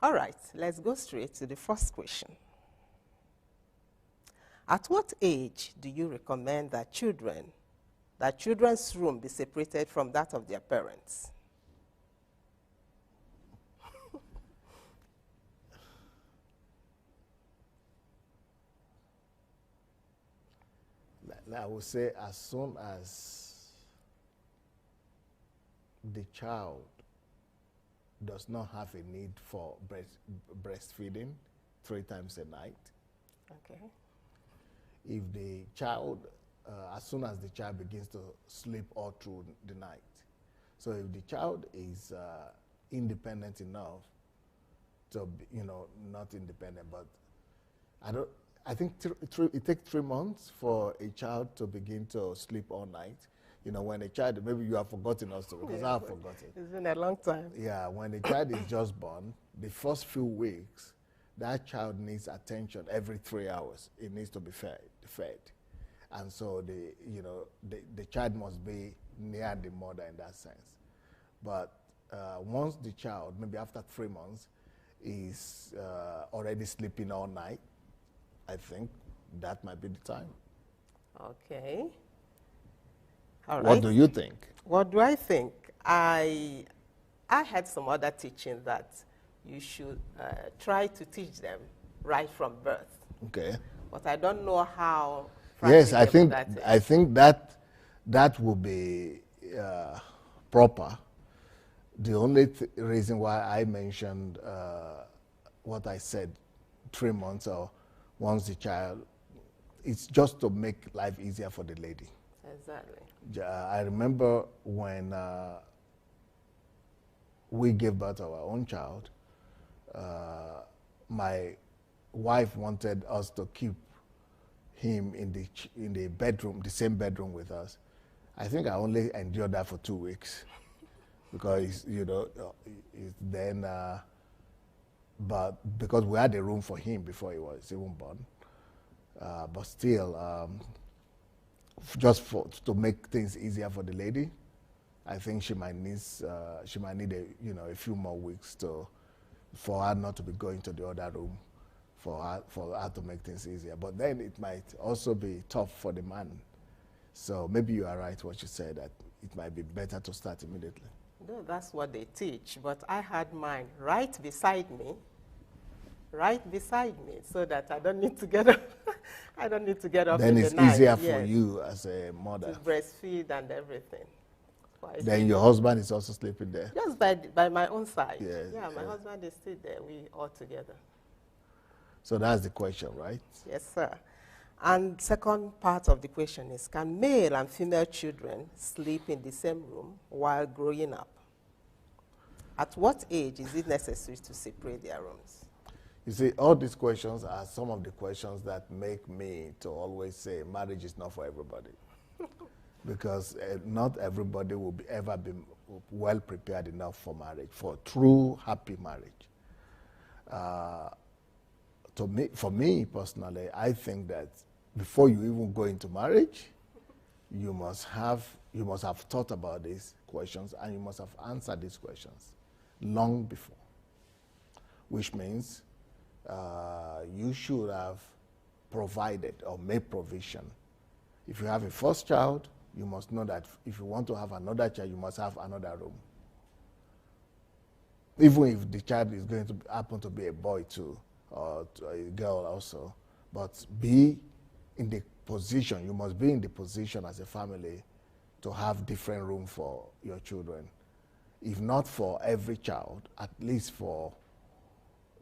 All right, let's go straight to the first question. At what age do you recommend that children's room be separated from that of their parents? I would say as soon as the child does not have a need for breastfeeding 3 times a night. Okay. If the child, as soon as the child begins to sleep all through the night. So if the child is independent enough to be, not independent, but I think it takes 3 months for a child to begin to sleep all night. When a child, maybe you have forgotten also, because I have forgotten. It's been a long time. Yeah, when a child is just born, the first few weeks, that child needs attention every 3 hours. It needs to be fed. And so the child must be near the mother in that sense. But once the child, maybe after 3 months, is already sleeping all night, I think that might be the time. Okay. All right. What do you think? What do I think? I had some other teaching that you should try to teach them right from birth. Okay. But I don't know how. Yes, I think that will be proper. The only reason why I mentioned what I said, 3 months or once the child, it's just to make life easier for the lady. Exactly. I remember when we gave birth to our own child, my wife wanted us to keep him in the bedroom, the same bedroom with us. I think I only endured that for 2 weeks because then. But because we had a room for him before he was even born, but still, just to make things easier for the lady, I think she might need a few more weeks for her not to be going to the other room, for her to make things easier. But then it might also be tough for the man. So maybe you are right what you said, that it might be better to start immediately. No, that's what they teach, but I had mine right beside me, so that I don't need to get up. I don't need to get up then in it's the night. easier for you as a mother. To breastfeed and everything. Then your husband is also sleeping there? Just by my own side. Yes, yeah, my husband is still there. We all together. So that's the question, right? Yes, sir. And second part of the question is, can male and female children sleep in the same room while growing up? At what age is it necessary to separate their rooms? You see, all these questions are some of the questions that make me to always say marriage is not for everybody. Because not everybody will ever be well prepared enough for marriage, for true happy marriage. For me personally, I think that before you even go into marriage, you must have thought about these questions and you must have answered these questions long before, which means you should have provided or made provision. If you have a first child, you must know that if you want to have another child, you must have another room. Even if the child is going to happen to be a boy too, or a girl also, but be in the position, you must be in the position as a family to have different room for your children. If not for every child, at least for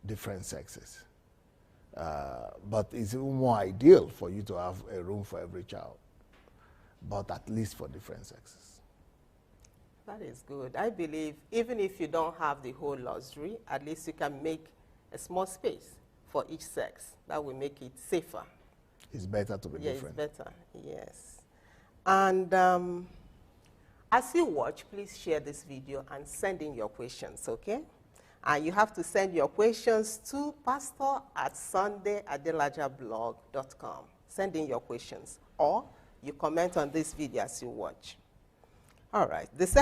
different sexes. But it's even more ideal for you to have a room for every child, but at least for different sexes. That is good. I believe even if you don't have the whole luxury, at least you can make a small space for each sex. That will make it safer. It's better to be different. Yes, better, yes. And as you watch, please share this video and send in your questions, okay? And you have to send your questions to pastor@sundayadelajablog.com. Send in your questions, or you comment on this video as you watch. All right. The second